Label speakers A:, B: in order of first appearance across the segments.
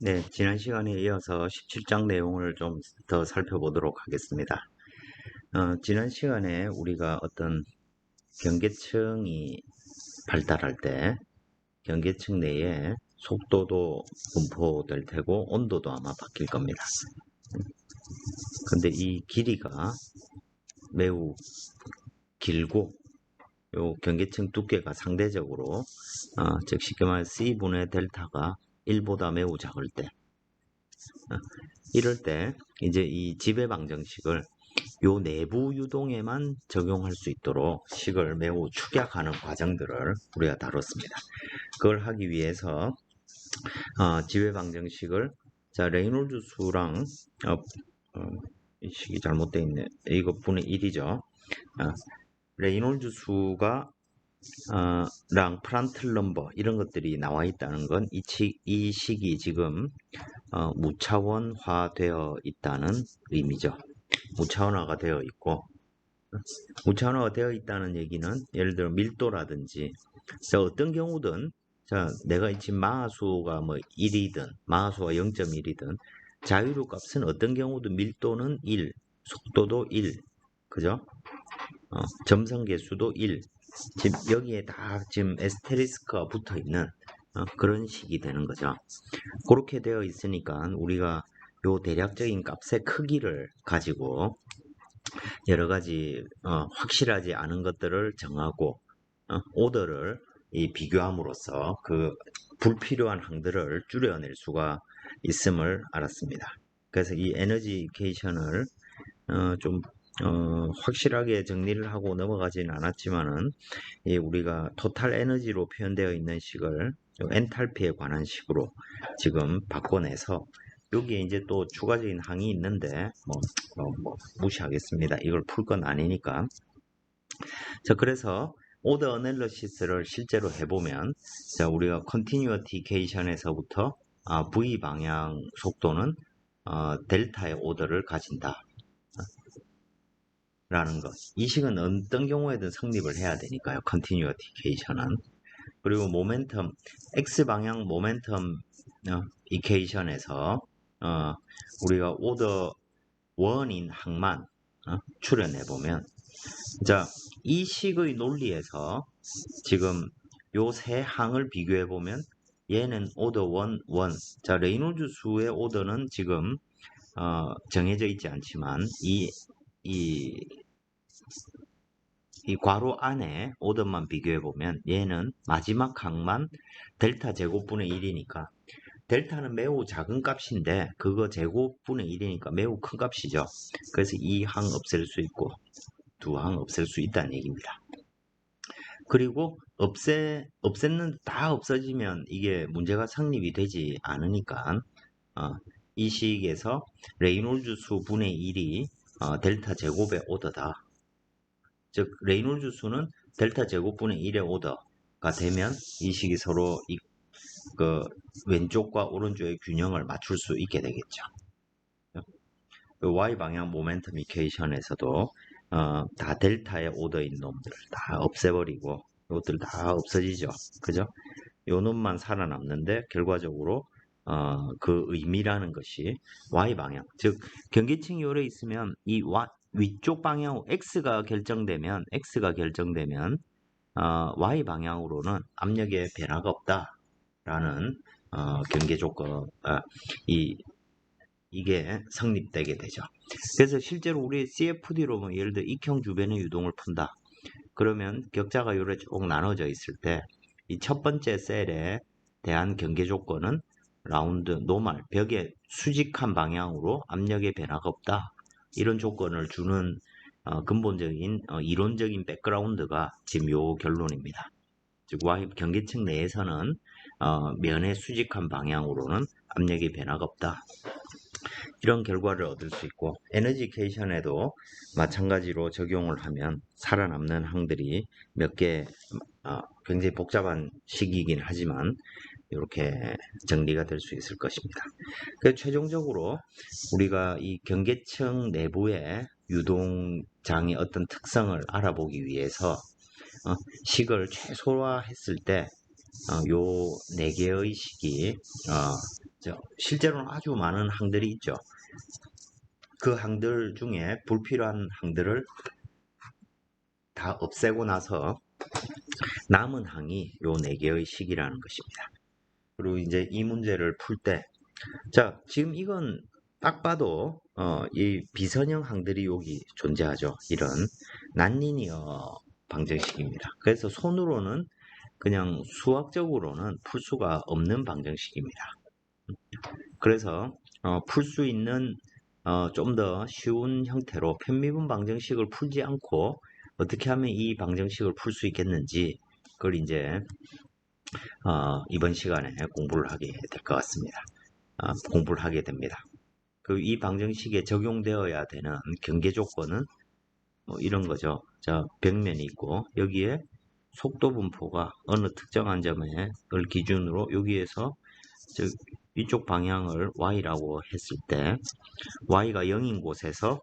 A: 네, 지난 시간에 이어서 17장 내용을 좀 더 살펴보도록 하겠습니다. 지난 시간에 우리가 어떤 경계층이 발달할 때 경계층 내에 속도도 분포될 테고 온도도 아마 바뀔 겁니다. 근데 이 길이가 매우 길고 요 경계층 두께가 상대적으로 즉 쉽게 말해 C분의 델타가 1보다 매우 작을 때 이럴 때 이제 이 지배 방정식을 요 내부 유동에만 적용할 수 있도록 식을 매우 축약하는 과정들을 우리가 다뤘습니다. 그걸 하기 위해서 지배 방정식을 자 레이놀드 수랑 이 식이 잘못되어 있네. 이것분의 1이죠. 레이놀드 수가 랑 프란틀 넘버 이런 것들이 나와 있다는 건 이 식이 지금 무차원화 되어 있다는 의미죠. 무차원화가 되어 있고 무차원화가 되어 있다는 얘기는 예를 들어 밀도라든지 자, 어떤 경우든 자, 내가 지금 마하수가 뭐 1이든 마하수가 0.1이든 자유로 값은 어떤 경우도 밀도는 1, 속도도 1, 그죠? 점성 개수도 1. 지금 여기에 다 지금 에스테리스크가 붙어 있는 그런 식이 되는 거죠. 그렇게 되어 있으니까 우리가 요 대략적인 값의 크기를 가지고 여러 가지 확실하지 않은 것들을 정하고 오더를 비교함으로써 그 불필요한 항들을 줄여낼 수가 있음을 알았습니다. 그래서 이 에너지케이션을 좀 확실하게 정리를 하고 넘어가지는 않았지만은 우리가 토탈 에너지로 표현되어 있는 식을 엔탈피에 관한 식으로 지금 바꿔내서 여기에 이제 또 추가적인 항이 있는데 뭐 무시하겠습니다. 이걸 풀 건 아니니까. 자, 그래서 오더 어널리시스를 실제로 해보면 자, 우리가 컨티뉴어티케이션에서부터 V 방향 속도는 델타의 오더를 가진다. 라는 것. 이 식은 어떤 경우에든 성립을 해야 되니까요. 컨티뉴어티케이션은. 그리고 모멘텀, X방향 모멘텀 이케이션에서 우리가 오더 1인 항만 출연해보면 자, 이 식의 논리에서 지금 요 세 항을 비교해보면 얘는 오더 1, 1. 자, 레이놀드 수의 오더는 지금 정해져 있지 않지만 이 괄호 안에 오더만 비교해보면 얘는 마지막 항만 델타 제곱분의 1이니까 델타는 매우 작은 값인데 그거 제곱분의 1이니까 매우 큰 값이죠. 그래서 이 항 없앨 수 있고 두 항 없앨 수 있다는 얘기입니다. 그리고 없앴는데 다 없어지면 이게 문제가 성립이 되지 않으니까 이 식에서 레이놀드 수 분의 1이 델타 제곱의 오더다. 즉 레이놀드 수는 델타 제곱분의 1의 오더가 되면 이 식이 서로 그 왼쪽과 오른쪽의 균형을 맞출 수 있게 되겠죠. Y 방향 모멘텀 이퀘이션에서도 다 델타의 오더인 놈들 다 없애버리고 이것들 다 없어지죠. 그죠? 요 놈만 살아남는데 결과적으로 그 의미라는 것이 Y 방향, 즉 경계층이 오래 있으면 이 위쪽 방향 X가 결정되면 Y 방향으로는 압력의 변화가 없다라는 경계 조건 이게 성립되게 되죠. 그래서 실제로 우리 CFD로 뭐 예를 들어 익형 주변의 유동을 푼다. 그러면 격자가 요래 쭉 나눠져 있을 때 이 첫 번째 셀에 대한 경계 조건은 라운드, 노멀, 벽의 수직한 방향으로 압력의 변화가 없다. 이런 조건을 주는 근본적인 이론적인 백그라운드가 지금 요 결론입니다. 즉 Y 경계층 내에서는 면의 수직한 방향으로는 압력의 변화가 없다. 이런 결과를 얻을 수 있고 에너지케이션에도 마찬가지로 적용을 하면 살아남는 항들이 몇 개 굉장히 복잡한 식이긴 하지만 이렇게 정리가 될 수 있을 것입니다. 그래서 최종적으로 우리가 이 경계층 내부의 유동장의 어떤 특성을 알아보기 위해서 식을 최소화했을 때 요 4개의 식이 실제로는 아주 많은 항들이 있죠. 그 항들 중에 불필요한 항들을 다 없애고 나서 남은 항이 요 4개의 식이라는 것입니다. 그리고 이제 이 문제를 풀 때, 자, 지금 이건 딱 봐도 이 비선형 항들이 여기 존재하죠. 이런 난리니어 방정식입니다. 그래서 손으로는 그냥 수학적으로는 풀 수가 없는 방정식입니다. 그래서 풀 수 있는 좀 더 쉬운 형태로 편미분 방정식을 풀지 않고 어떻게 하면 이 방정식을 풀 수 있겠는지 그걸 이제 이번 시간에 공부를 하게 될 것 같습니다. 공부를 하게 됩니다. 이 방정식에 적용되어야 되는 경계 조건은 이런 거죠. 자, 벽면이 있고 여기에 속도 분포가 어느 특정한 점을 기준으로 여기에서 이쪽 방향을 y라고 했을 때 y가 0인 곳에서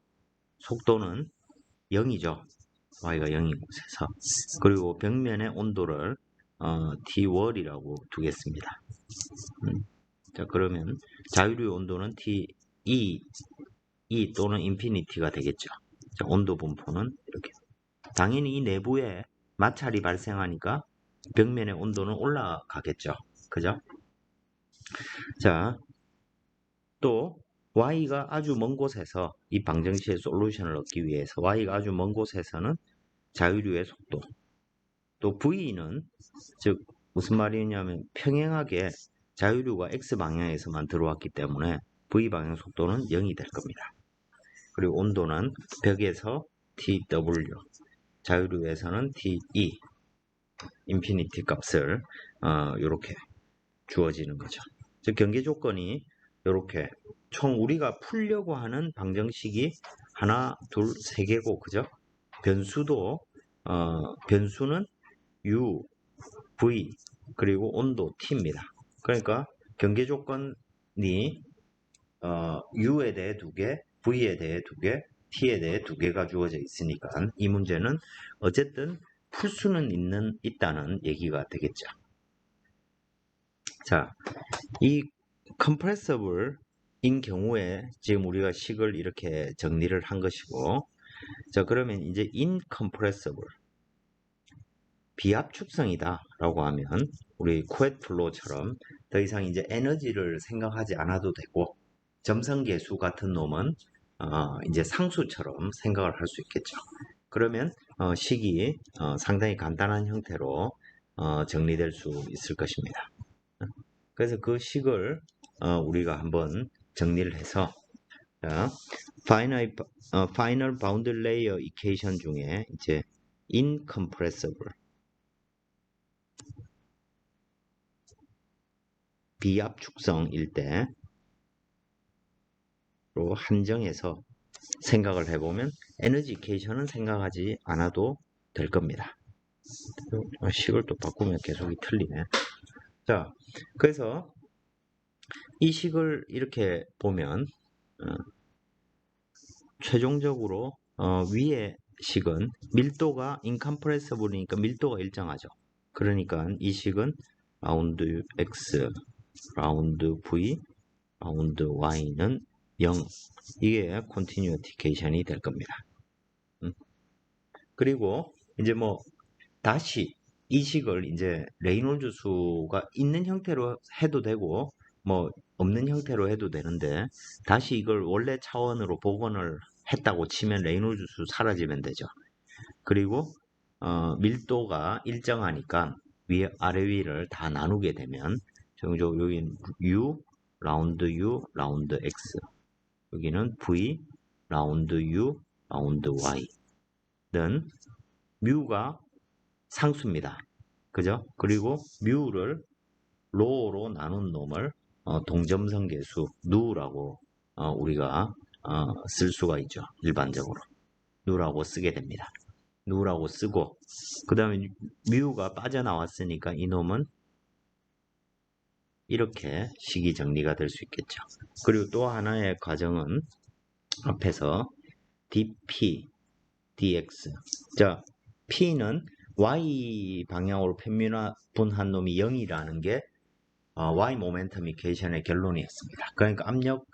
A: 속도는 0이죠. y가 0인 곳에서. 그리고 벽면의 온도를 T월이라고 두겠습니다. 자, 그러면 자유류의 온도는 T2 또는 인피니티가 되겠죠. 자, 온도 분포는 이렇게. 당연히 이 내부에 마찰이 발생하니까 벽면의 온도는 올라가겠죠. 그죠? 자, 또 y가 아주 먼 곳에서 이 방정식의 솔루션을 얻기 위해서 y가 아주 먼 곳에서는 자유류의 속도, 또 v는 즉 무슨 말이냐면 평행하게 자유류가 x방향에서만 들어왔기 때문에 v방향 속도는 0이 될 겁니다. 그리고 온도는 벽에서 tw, 자유류에서는 te, 인피니티 값을 이렇게 주어지는 거죠. 즉 경계 조건이 이렇게 총 우리가 풀려고 하는 방정식이 하나, 둘, 세 개고, 그죠? 변수도 변수는 u, v, 그리고 온도 t입니다. 그러니까 경계 조건이 u에 대해 2개, v에 대해 2개, t에 대해 2개가 주어져 있으니까 이 문제는 어쨌든 풀 수는 있다는 얘기가 되겠죠. 자, 이 compressible인 경우에 지금 우리가 식을 이렇게 정리를 한 것이고, 자, 그러면 이제 incompressible, 비압축성이다 라고 하면 우리 쿠에트 플로우처럼 더 이상 이제 에너지를 생각하지 않아도 되고, 점성계수 같은 놈은 이제 상수처럼 생각을 할 수 있겠죠. 그러면 식이 상당히 간단한 형태로 정리될 수 있을 것입니다. 그래서 그 식을 우리가 한번 정리를 해서 final boundary layer equation 중에 이제 incompressible, 비압축성일 때로 한정해서 생각을 해보면 에너지 이퀘이션은 생각하지 않아도 될 겁니다. 식을 또 바꾸면 계속 틀리네. 자, 그래서 이 식을 이렇게 보면 최종적으로 위의 식은 밀도가 incompressible이니까 밀도가 일정하죠. 그러니까 이 식은 라운드 x, 라운드 v, 라운드 y는 0. 이게 continuitycation이 될 겁니다. 그리고 이제 뭐 다시 이 식을 이제 레이놀즈 수가 있는 형태로 해도 되고 뭐 없는 형태로 해도 되는데, 다시 이걸 원래 차원으로 복원을 했다고 치면 레이놀즈 수 사라지면 되죠. 그리고 밀도가 일정하니까 아래 위를 다 나누게 되면 정적 여기 U, 라운드 U, 라운드 X, 여기는 V, 라운드 U, 라운드 Y는 뮤가 상수입니다. 그죠? 그리고 뮤를 로우로 나눈 놈을 동점성계수 누라고 우리가 쓸 수가 있죠. 일반적으로 누라고 쓰게 됩니다. 누라고 쓰고, 그 다음에 뮤가 빠져나왔으니까 이놈은 이렇게 식이 정리가 될 수 있겠죠. 그리고 또 하나의 과정은 앞에서 dp, dx. 자, p는 y 방향으로 편미분한 놈이 0이라는 게 Y 모멘텀 이퀘이션의 결론이었습니다. 그러니까 압력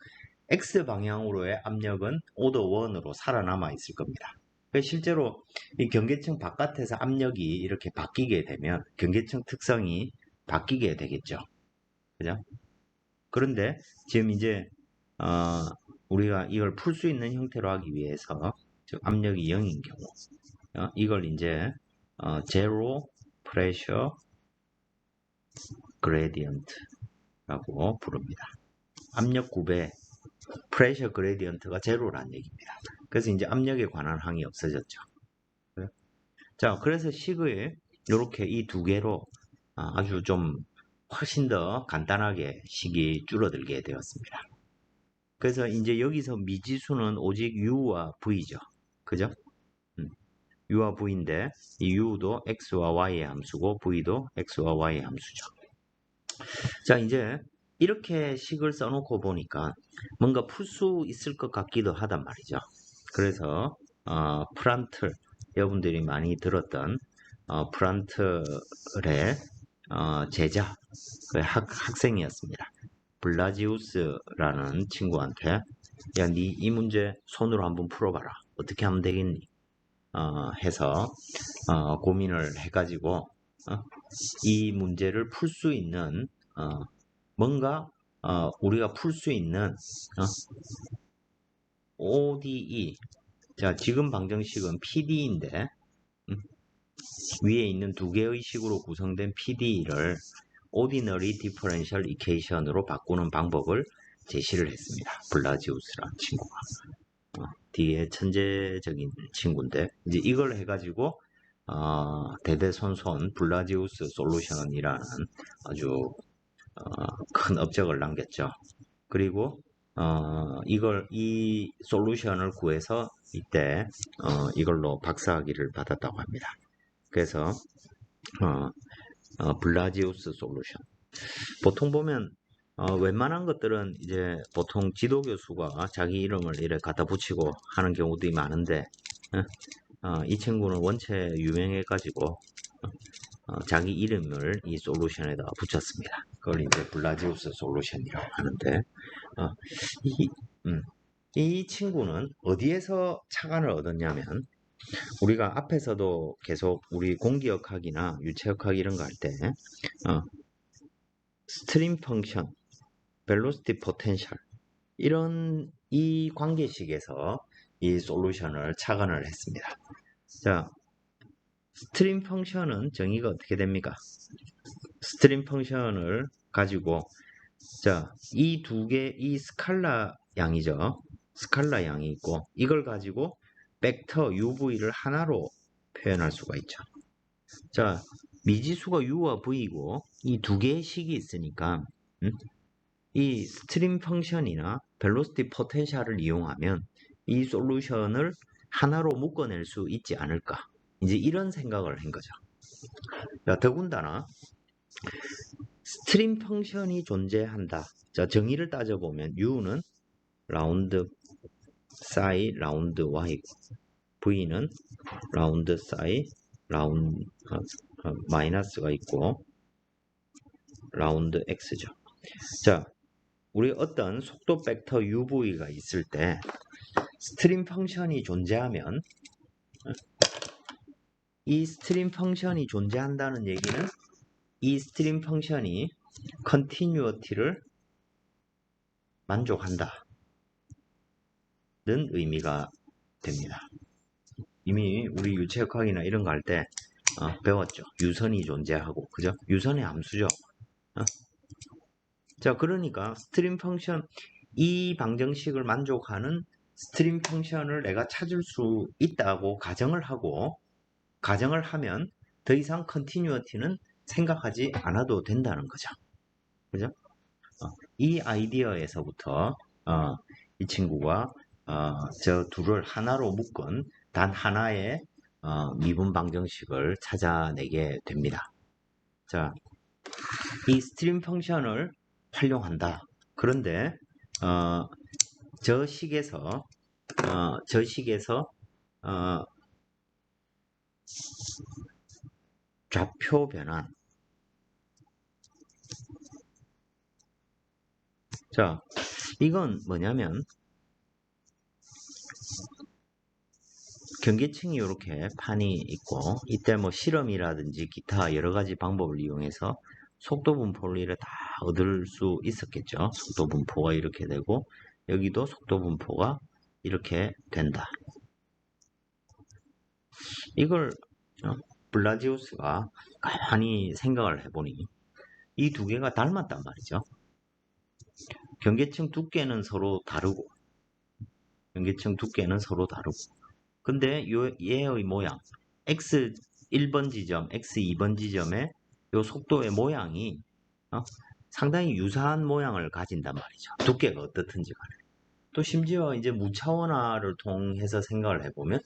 A: X 방향으로의 압력은 오더 1으로 살아남아 있을 겁니다. 실제로 이 경계층 바깥에서 압력이 이렇게 바뀌게 되면 경계층 특성이 바뀌게 되겠죠. 그죠? 그런데 지금 이제 우리가 이걸 풀 수 있는 형태로 하기 위해서 즉 압력이 0인 경우 이걸 이제 제로 프레셔 그레디언트라고 부릅니다. 압력 굽의 프레셔 그레디언트가 제로란 얘기입니다. 그래서 이제 압력에 관한 항이 없어졌죠. 자, 그래서 식을 이렇게 이 두 개로 아주 좀 훨씬 더 간단하게 식이 줄어들게 되었습니다. 그래서 이제 여기서 미지수는 오직 u와 v죠. 그죠? u와 v인데 이 u도 x와 y의 함수고 v도 x와 y의 함수죠. 자, 이제 이렇게 식을 써놓고 보니까 뭔가 풀 수 있을 것 같기도 하단 말이죠. 그래서 프란틀, 여러분들이 많이 들었던 프란틀의 제자, 그 학생이었습니다. 블라지우스라는 친구한테 야, 니 이 문제 손으로 한번 풀어봐라. 어떻게 하면 되겠니? 해서 고민을 해가지고 이 문제를 풀 수 있는 뭔가 우리가 풀 수 있는 ODE 자, 지금 방정식은 PDE인데 위에 있는 두 개의 식으로 구성된 PDE를 Ordinary Differential Equation으로 바꾸는 방법을 제시를 했습니다. 블라지우스라는 친구가 되게 천재적인 친구인데 이제 이걸 해가지고 대대손손 블라지우스 솔루션이라는 아주 큰 업적을 남겼죠. 그리고 이 솔루션을 구해서 이때 이걸로 박사학위를 받았다고 합니다. 그래서 블라지우스 솔루션. 보통 보면 웬만한 것들은 이제 보통 지도교수가 자기 이름을 이렇게 갖다 붙이고 하는 경우도 많은데 이 친구는 원체 유명해가지고 자기 이름을 이 솔루션에다 붙였습니다. 그걸 이제 블라지우스 솔루션이라고 하는데 이 친구는 어디에서 착안을 얻었냐면 우리가 앞에서도 계속 우리 공기역학이나 유체역학 이런 거 할 때 스트림 펑션, 벨로시티 포텐셜 이런 이 관계식에서 이 솔루션을 착안을 했습니다. 자, 스트림 펑션은 정의가 어떻게 됩니까? 스트림 펑션을 가지고 자, 이 두 개, 이 스칼라 양이죠. 스칼라 양이 있고 이걸 가지고 벡터 UV를 하나로 표현할 수가 있죠. 자, 미지수가 U와 V이고 이 두 개의 식이 있으니까 이 스트림 펑션이나 벨로시티 포텐셜을 이용하면 이 솔루션을 하나로 묶어낼 수 있지 않을까. 이제 이런 생각을 한 거죠. 자, 더군다나 스트림 펑션이 존재한다. 자, 정의를 따져보면 U는 라운드 사이 라운드 Y고 V는 라운드 사이 라운드 마이너스가 있고 라운드 X죠. 자, 우리 어떤 속도 벡터 UV가 있을 때 스트림 펑션이 존재하면 이 스트림 펑션이 존재한다는 얘기는 이 스트림 펑션이 컨티뉴어티를 만족한다는 의미가 됩니다. 이미 우리 유체역학이나 이런 거 할 때 배웠죠. 유선이 존재하고 그죠? 유선의 함수죠. 자, 그러니까 스트림 펑션 이 방정식을 만족하는 스트림 펑션을 내가 찾을 수 있다고 가정을 하면 더 이상 컨티뉴어티는 생각하지 않아도 된다는 거죠. 그죠? 이 아이디어에서부터 이 친구가 저 둘을 하나로 묶은 단 하나의 미분 방정식을 찾아내게 됩니다. 자, 이 스트림 펑션을 활용한다. 그런데 저 식에서 좌표 변환 자, 이건 뭐냐면 경계층이 이렇게 판이 있고 이때 뭐 실험이라든지 기타 여러 가지 방법을 이용해서 속도 분포를 다 얻을 수 있었겠죠. 속도 분포가 이렇게 되고 여기도 속도 분포가 이렇게 된다. 이걸 블라지우스가 가만히 생각을 해보니 이 두 개가 닮았단 말이죠. 경계층 두께는 서로 다르고 경계층 두께는 서로 다르고 근데 얘의 모양 x 1번 지점, x 2번 지점의 요 속도의 모양이 상당히 유사한 모양을 가진단 말이죠. 두께가 어떻든지 간에. 또 심지어 이제 무차원화를 통해서 생각을 해보면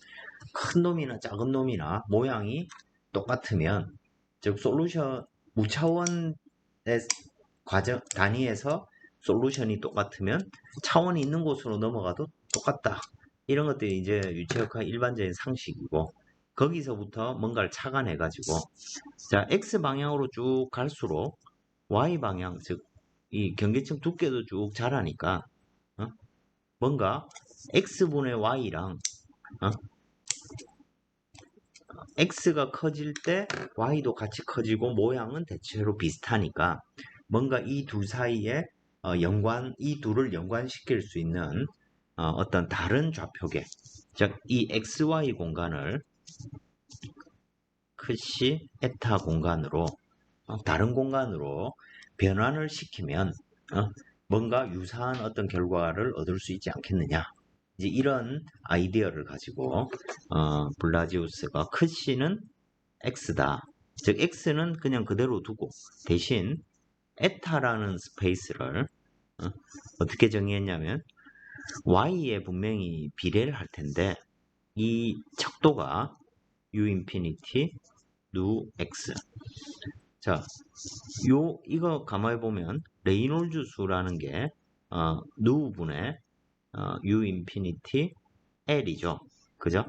A: 큰 놈이나 작은 놈이나 모양이 똑같으면 즉 솔루션 무차원의 과정 단위에서 솔루션이 똑같으면 차원이 있는 곳으로 넘어가도 똑같다. 이런 것들이 이제 유체역학의 일반적인 상식이고 거기서부터 뭔가를 착안해 가지고 자 x 방향으로 쭉 갈수록 y 방향 즉 이 경계층 두께도 쭉 자라니까 뭔가 x분의 y랑 x가 커질 때 y도 같이 커지고 모양은 대체로 비슷하니까 뭔가 이 둘 사이에 이 둘을 연관시킬 수 있는 어떤 다른 좌표계 즉 이 xy 공간을 크시 에타 공간으로 다른 공간으로 변환을 시키면 뭔가 유사한 어떤 결과를 얻을 수 있지 않겠느냐 이제 이런 아이디어를 가지고 블라지우스가 크시는 x다 즉 x는 그냥 그대로 두고 대신 에타라는 스페이스를 어떻게 정의했냐면 y에 분명히 비례를 할 텐데 이 척도가 u 인피니티 누 x 자, 이거 가만히 보면 레이놀즈 수라는 게 누분의 u 인피니티 l이죠. 그죠?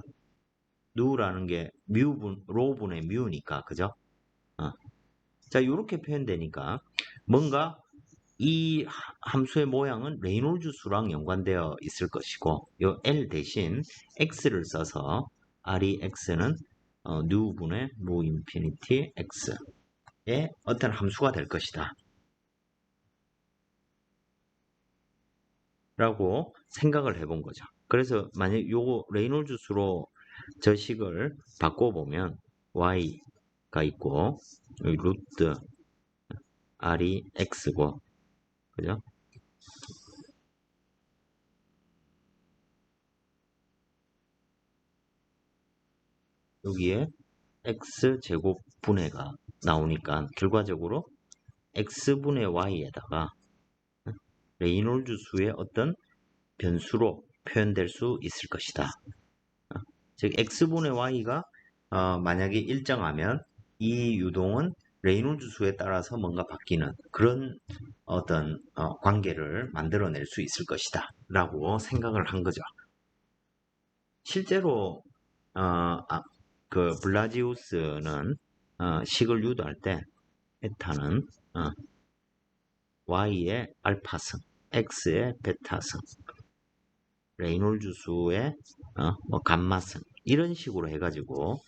A: 누라는 게 로분의 뮤니까 그죠? 자, 이렇게 표현되니까 뭔가 이 함수의 모양은 레이놀즈 수랑 연관되어 있을 것이고 요 L 대신 X를 써서 R이 X는 누분의 무 인피니티 X의 어떤 함수가 될 것이다. 라고 생각을 해본 거죠. 그래서 만약 요거 레이놀즈 수로 저 식을 바꿔보면 Y가 있고 루트 R이 X고 그죠? 여기에 x제곱 분해가 나오니까 결과적으로 x분의 y에다가 레이놀즈 수의 어떤 변수로 표현될 수 있을 것이다. 즉 x분의 y가 만약에 일정하면 이 유동은 레이놀즈 수에 따라서 뭔가 바뀌는 그런 어떤 관계를 만들어낼 수 있을 것이다 라고 생각을 한 거죠. 실제로 그 블라지우스는 식을 유도할 때 에타는 y의 알파승, x의 베타승, 레이놀즈 수의 뭐 감마승 이런 식으로 해가지고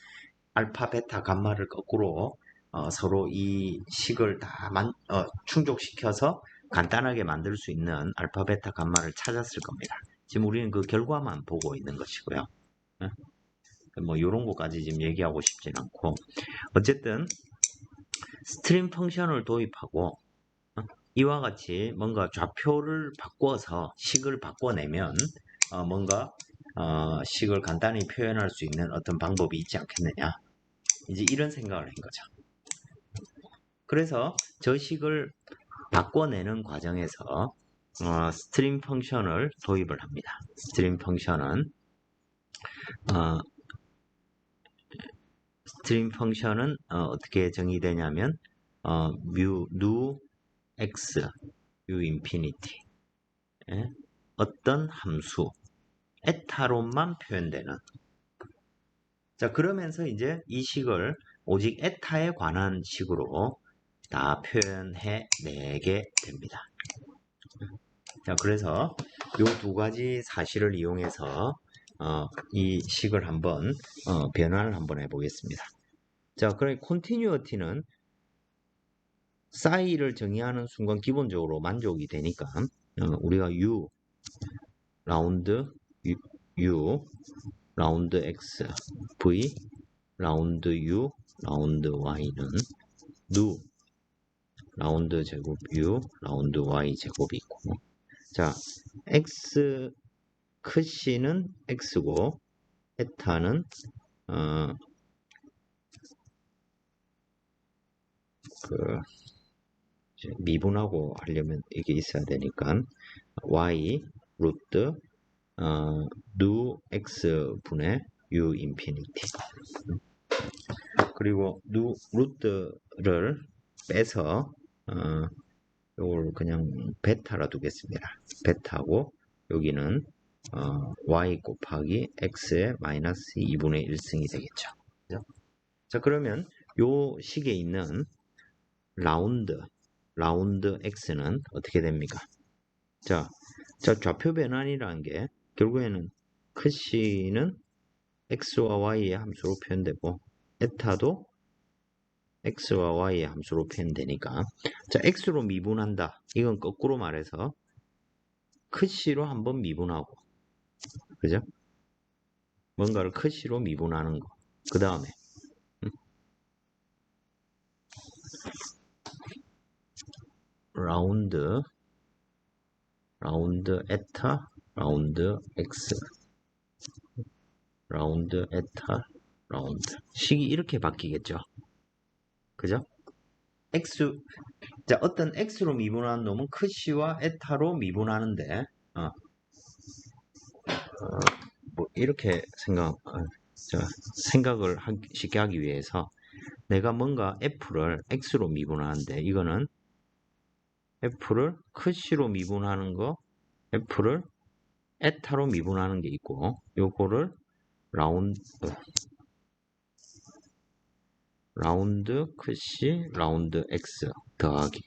A: 알파, 베타, 감마를 거꾸로 서로 이 식을 다 충족시켜서 간단하게 만들 수 있는 알파, 베타, 감마를 찾았을 겁니다. 지금 우리는 그 결과만 보고 있는 것이고요. 뭐 이런 것까지 지금 얘기하고 싶진 않고 어쨌든 스트림 펑션을 도입하고 이와 같이 뭔가 좌표를 바꿔서 식을 바꿔내면 뭔가 식을 간단히 표현할 수 있는 어떤 방법이 있지 않겠느냐 이제 이런 생각을 한 거죠. 그래서 저 식을 바꿔내는 과정에서 스트림 펑션을 도입을 합니다. 스트림 펑션은 어떻게 정의되냐면 누 x u 인피니티 어떤 함수 에타로만 표현되는 자 그러면서 이제 이 식을 오직 에타에 관한 식으로 다 표현해 내게 됩니다. 자, 그래서 요 두 가지 사실을 이용해서 이 식을 한번 변화를 한번 해보겠습니다. 자, 그럼 continuity는 싸이를 정의하는 순간 기본적으로 만족이 되니까 우리가 U 라운드 U 라운드 X V 라운드 U 라운드 Y는 누 라운드 제곱 U 라운드 Y 제곱이 있고, 자 X 크시는 X고 에타는 미분하고 하려면 이게 있어야 되니까 Y 루트 누 X 분의 U 인피니티, 그리고 누 루트를 빼서 이걸 그냥 베타라 두겠습니다. 베타고 여기는 y 곱하기 x의 마이너스 2분의 1승이 되겠죠. 그죠? 자, 그러면 요 식에 있는 라운드 x는 어떻게 됩니까? 자 좌표 변환이라는 게 결국에는 크시는 x와 y의 함수로 표현되고 에타도 x와 y의 함수로 표현되니까, 자 x로 미분한다. 이건 거꾸로 말해서 크시로 한번 미분하고, 그죠? 뭔가를 크시로 미분하는 거. 그 다음에 라운드 에타 라운드 x 라운드 에타 라운드 식이 이렇게 바뀌겠죠. 그죠? x, 자 어떤 x로 미분하는 놈은 크시와 에타로 미분하는데 뭐 이렇게 생각을 쉽게 하기 위해서 내가 뭔가 f를 x로 미분하는데, 이거는 f를 크시로 미분하는 거, f를 에타로 미분하는 게 있고, 요거를 라운드 크시 라운드 x 더하기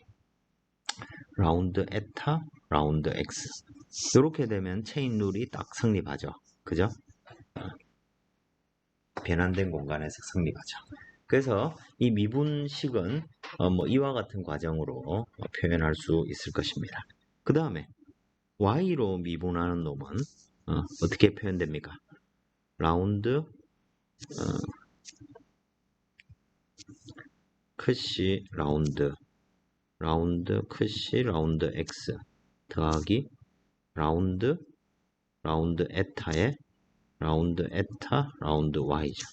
A: 라운드 에타 라운드 x, 이렇게 되면 체인 룰이 딱 성립하죠. 그죠? 변환된 공간에서 성립하죠. 그래서 이 미분식은 뭐 이와 같은 과정으로 표현할 수 있을 것입니다. 그 다음에 y로 미분하는 놈은 어떻게 표현됩니까? 라운드 크시 라운드 크시 라운드 x 더하기 라운드 에타의 라운드 에타 라운드 y죠.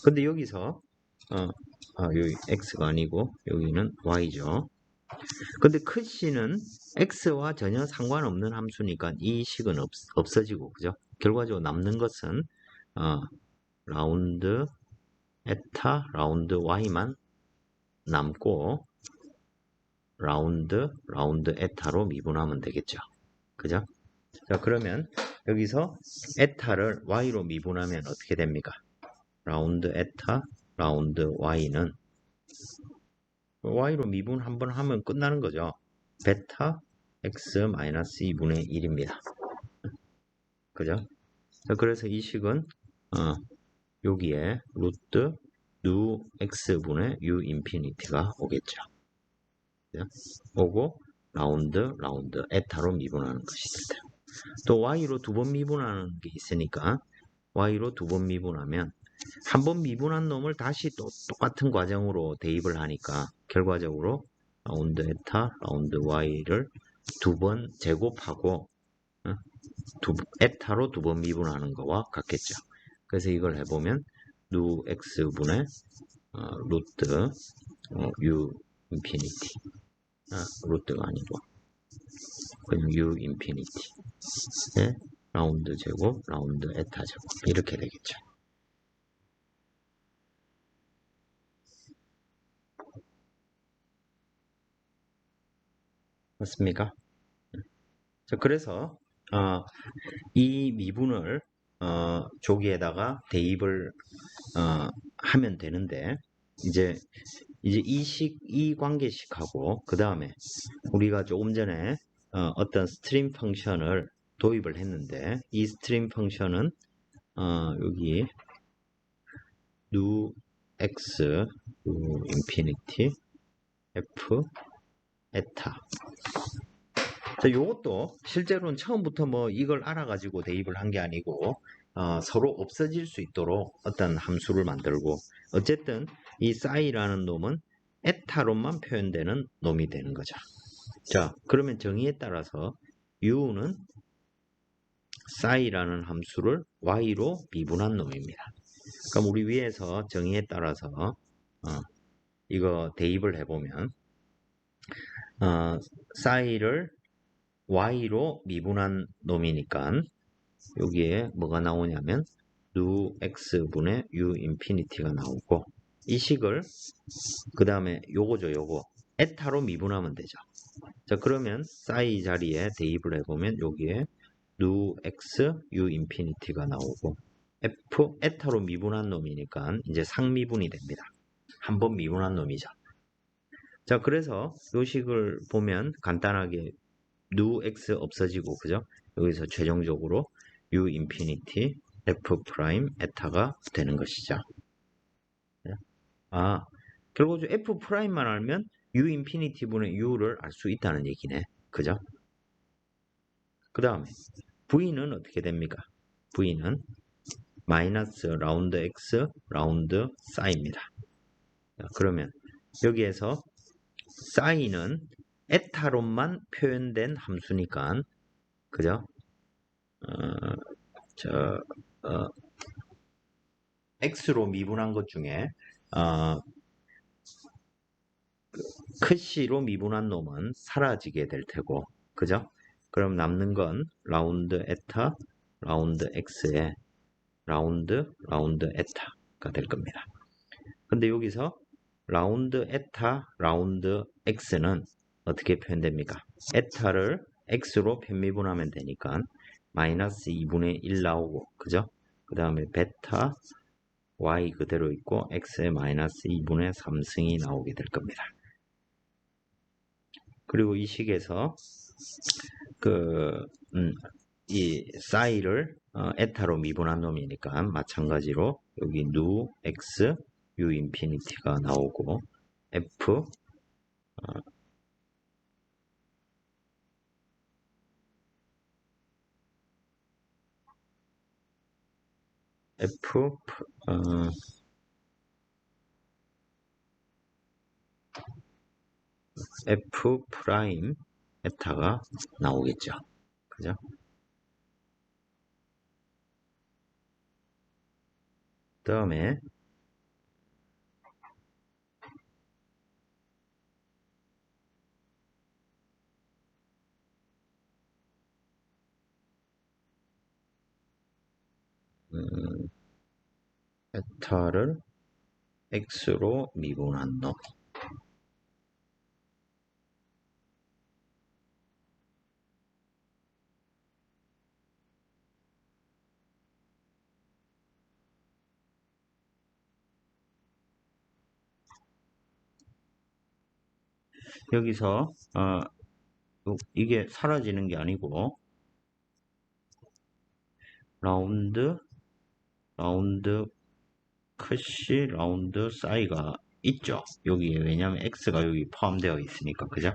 A: 근데 여기서 여기 x가 아니고 여기는 y죠. 근데 크시는 x와 전혀 상관없는 함수니까 이 식은 없어지고, 그죠? 결과적으로 남는 것은 라운드 에타 라운드 y만 남고 라운드 에타로 미분하면 되겠죠. 그죠? 자, 그러면 여기서 에타를 y로 미분하면 어떻게 됩니까? 라운드 에타 라운드 y는 y로 미분 한번 하면 끝나는 거죠. 베타 x 마이너스 2분의 1입니다. 그죠? 자, 그래서 이 식은 여기에 루트 누 x분의 u 인피니티가 오겠죠. 그죠? 오고 라운드 에타로 미분하는 것이 될 테고, 또 y로 두 번 미분하는 게 있으니까 y로 두 번 미분하면 한 번 미분한 놈을 다시 또 똑같은 과정으로 대입을 하니까 결과적으로 라운드 에타 라운드 y를 두 번 제곱하고 에타로 두 번 미분하는 거와 같겠죠. 그래서 이걸 해보면 누 x분의 루트 u 인피니티, 루트가 아니고 그냥 u 인피니티 라운드 제곱 라운드 에타 제곱 이렇게 되겠죠. 맞습니까? 자, 그래서 이 미분을 조기에다가 대입을 하면 되는데, 이제 이 관계식하고 그 다음에 우리가 조금 전에 어떤 스트림 펑션을 도입을 했는데 이 스트림 펑션은 여기 new x new infinity f eta. 자, 요것도 실제로는 처음부터 뭐 이걸 알아가지고 대입을 한 게 아니고 서로 없어질 수 있도록 어떤 함수를 만들고, 어쨌든 이 싸이라는 놈은 에타로만 표현되는 놈이 되는 거죠. 자, 그러면 정의에 따라서 u는 싸이라는 함수를 y로 미분한 놈입니다. 그럼 우리 위에서 정의에 따라서 이거 대입을 해보면 싸이를 y로 미분한 놈이니까 여기에 뭐가 나오냐면 u x분의 u 인피니티가 나오고, 이 식을 그 다음에 요거죠, 요거 에타로 미분하면 되죠. 자, 그러면 싸이 자리에 대입을 해보면 여기에 u x u 인피니티가 나오고, f 에타로 미분한 놈이니까 이제 상미분이 됩니다. 한 번 미분한 놈이죠. 자, 그래서 요 식을 보면 간단하게 u x 없어지고, 그죠? 여기서 최종적으로 u 인피니티 f 프라임 에타가 되는 것이죠. 결국 f 프라임만 알면 u 인피니티 분의 u를 알 수 있다는 얘기네. 그죠? 그 다음에 v는 어떻게 됩니까? v는 마이너스 라운드 x 라운드 싸입니다. 그러면 여기에서 싸이는 에타로만 표현된 함수니까, 그죠? x로 미분한 것 중에 크시로 미분한 놈은 사라지게 될 테고, 그죠? 그럼 남는 건 라운드 에타 라운드 x에 라운드 에타가 될 겁니다. 근데 여기서 라운드 에타 라운드 x는 어떻게 표현됩니까? 에타를 x로 편미분하면 되니까 마이너스 2분의 1 나오고, 그죠? 그 다음에 베타 y 그대로 있고 x에 마이너스 2분의 3승이 나오게 될 겁니다. 그리고 이 식에서 이 싸이를 에타로 미분한 놈이니까 마찬가지로 여기 nu x u 인피니티가 나오고, f f 프라임 에타가 나오겠죠. 그죠? 그 다음에 에타를 x로 미분한 놈. 여기서 이게 사라지는 게 아니고 라운드 크시 라운드 싸이가 있죠. 여기에 왜냐하면 x가 여기 포함되어 있으니까, 그죠?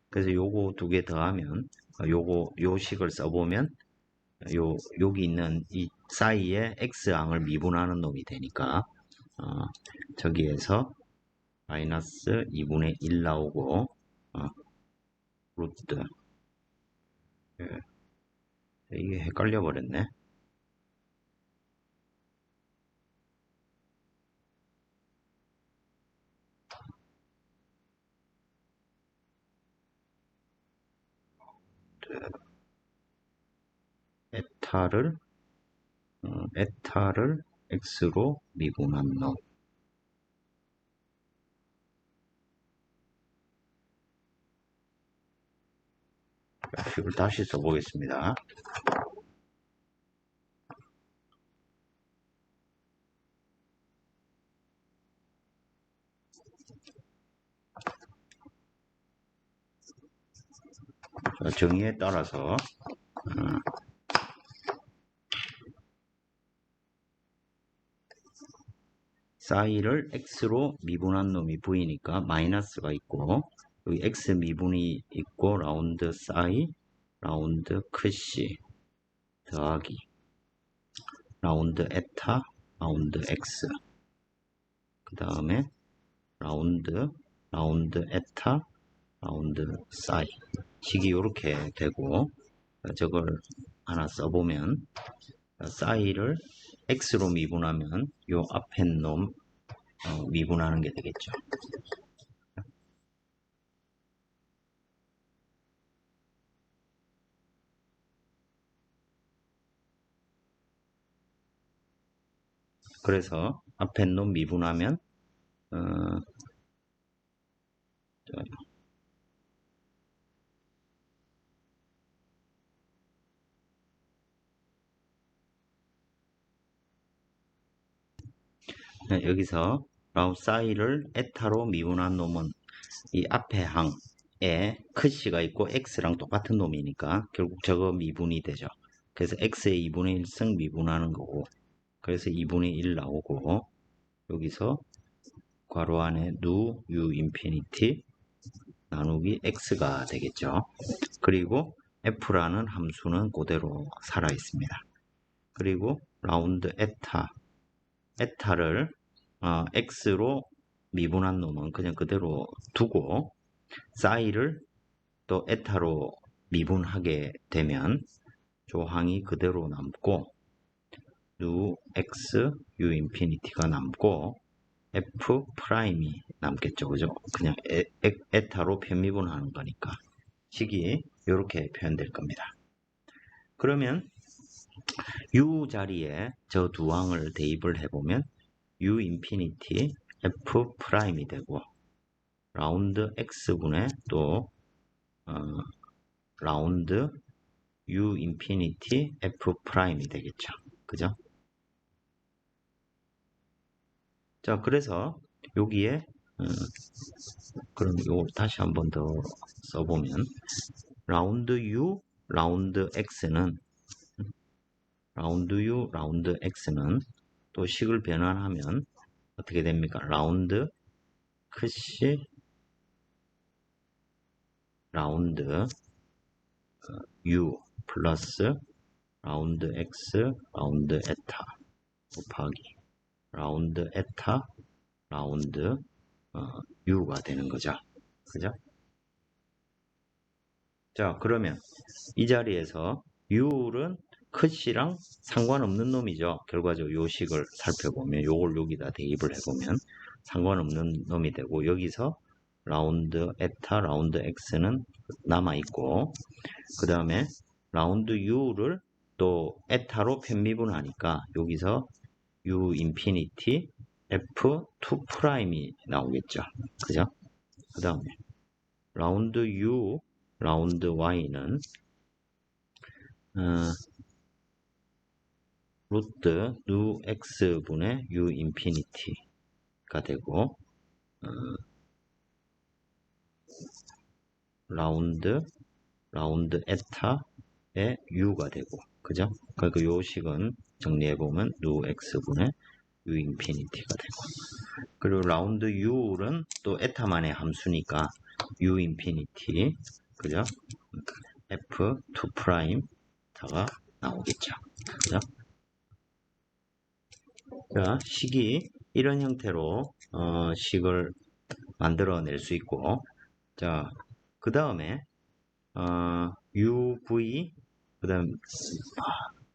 A: 그래서 요거 두 개 더하면 요 식을 써보면 여기 있는 이 싸이에 x항을 미분하는 놈이 되니까 저기에서 마이너스 2분의 1 나오고 루트, 이게 헷갈려 버렸네. 에타를 x로 미분한 놈. 식을 다시 써보겠습니다. 정의에 따라서 싸이를 x로 미분한 놈이 v니까 마이너스가 있고, 여기 x 미분이 있고, 라운드 싸이, 라운드 크시 더하기 라운드 에타, 라운드 x, 그 다음에 라운드 에타, 라운드 싸이 식이 이렇게 되고, 저걸 하나 써보면 싸이를 x로 미분하면 요 앞에 놈 미분하는 게 되겠죠. 그래서 앞에 놈 미분하면 여기서 라우사이를 에타로 미분한 놈은 이 앞에 항에 크시가 있고 x랑 똑같은 놈이니까 결국 저거 미분이 되죠. 그래서 x의 2분의 1승 미분하는 거고, 그래서 2분의 1 나오고, 여기서 괄호 안에 누 u 인피니티 나누기 x가 되겠죠. 그리고 f라는 함수는 그대로 살아 있습니다. 그리고 라운드 에타를 x로 미분한 놈은 그냥 그대로 두고, 싸이를 또 에타로 미분하게 되면 조항이 그대로 남고, 누 x u 인피니티가 남고 f 프라임이 남겠죠. 그죠? 그냥 에타로 편미분하는 거니까 식이 이렇게 표현될 겁니다. 그러면 u 자리에 저 두 항을 대입을 해보면 u 인피니티 f 프라임이 되고, 라운드 x분의 또 라운드 u 인피니티 f 프라임이 되겠죠. 그죠? 자, 그래서 여기에 그럼 이거 다시 한 번 더 써보면 라운드 u, 라운드 x는 또 식을 변환하면 어떻게 됩니까? 라운드 크시 라운드 u 플러스 라운드 x 라운드 에타 곱하기 라운드 에타 라운드 u가 되는 거죠. 그죠? 자, 그러면 이 자리에서 u는 크시랑 상관없는 놈이죠. 결과적으로 요 식을 살펴보면 요걸 여기다 대입을 해보면 상관없는 놈이 되고, 여기서 라운드 에타 라운드 x는 남아있고, 그 다음에 라운드 u를 또 에타로 편미분하니까 여기서 u 인피니티 f2 프라임이 나오겠죠. 그죠? 그 다음에 라운드 u 라운드 y는 루트 누 x분의 u 인피니티가 되고, 라운드 에타의 u가 되고, 그죠? 그러니까 요 식은 정리해보면 누 x분의 u 인피니티가 되고, 그리고 라운드 u는 또 에타만의 함수니까 u 인피니티, 그죠? f2 프라임다가 나오겠죠. 그죠? 자, 식이 이런 형태로 식을 만들어낼 수 있고, 자, 그 다음에 uv, 그 다음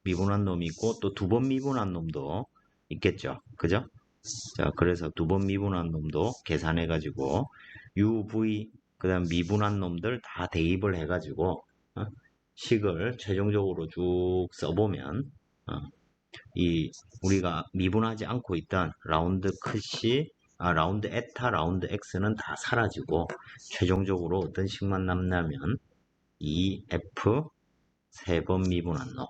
A: 미분한 놈이 있고 또 두 번 미분한 놈도 있겠죠. 그죠? 자, 그래서 두 번 미분한 놈도 계산해 가지고 uv, 그 다음 미분한 놈들 다 대입을 해 가지고 식을 최종적으로 쭉 써보면 이 우리가 미분하지 않고 있던 라운드 크시, 라운드 에타, 라운드 x는 다 사라지고 최종적으로 어떤 식만 남냐면 이 f 세 번 미분한 놈.